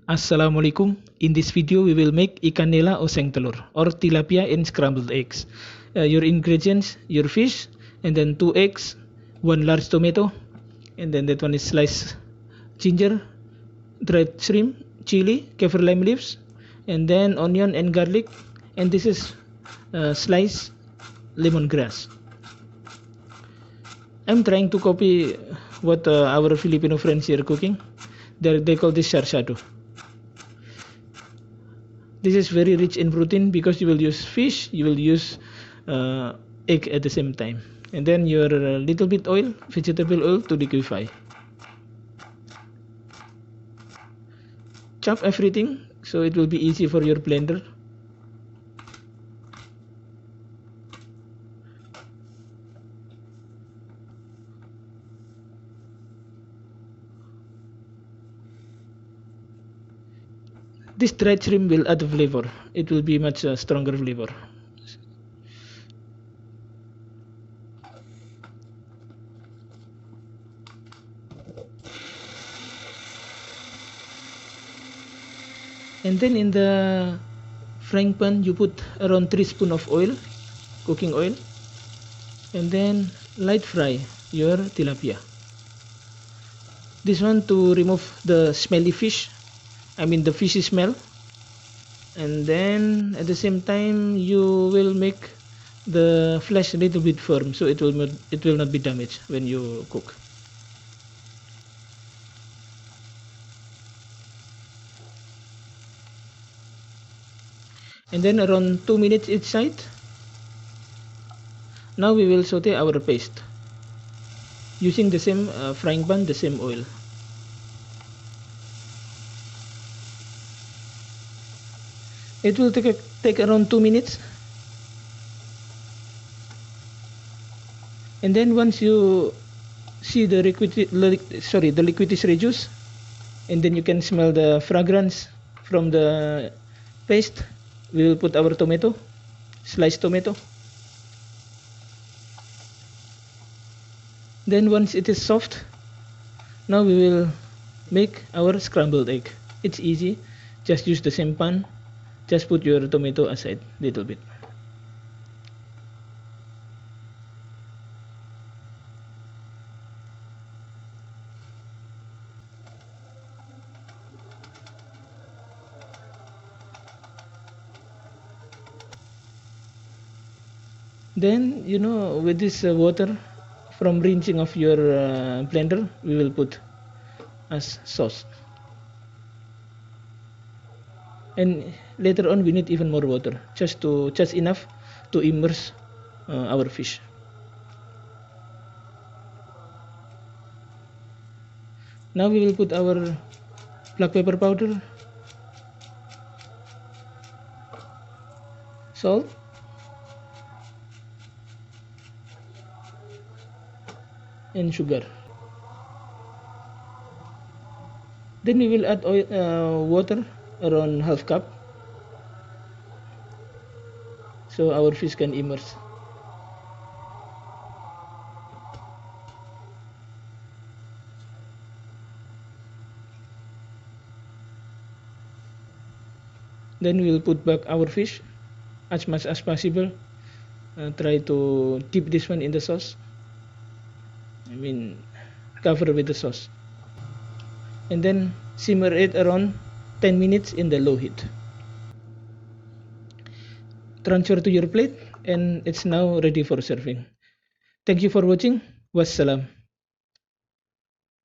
Assalamualaikum. In this video we will make ikan nila oseng telor or tilapia in scrambled eggs. Your ingredients: your fish, and then 2 eggs, 1 large tomato, and then that one is sliced ginger, dried shrimp, chili, kaffir lime leaves, and then onion and garlic, and this is sliced lemongrass. I'm trying to copy what our Filipino friends here cooking. They call this siarciado. This is very rich in protein because you will use fish, you will use egg at the same time, and then your little bit oil, vegetable oil to liquefy. Chop everything so it will be easy for your blender. This dried shrimp will add flavor. It will be much stronger flavor. And then in the frying pan you put around 3 spoons of oil, cooking oil, and then light fry your tilapia. This one to remove the smelly fish, the fishy smell, and then at the same time you will make the flesh a little bit firm so it will not be damaged when you cook. And then around 2 minutes each side. Now we will saute our paste using the same frying pan, the same oil. It will take around 2 minutes, and then once you see the liquid is reduced, and then you can smell the fragrance from the paste, we will put our tomato, sliced tomato. Then once it is soft, now we will make our scrambled egg. It's easy, just use the same pan. Just put your tomato aside little bit. Then with this water from rinsing of your blender, we will put as sauce. And later on we need even more water, just enough to immerse our fish. Now we will put our black pepper powder, salt, and sugar. Then we will add water around half cup so our fish can immerse. Then we will put back our fish as much as possible. Try to dip this one in the sauce, cover with the sauce, and then simmer it around 10 minutes in the low heat. Transfer to your plate, and it's now ready for serving. Thank you for watching. Wassalam.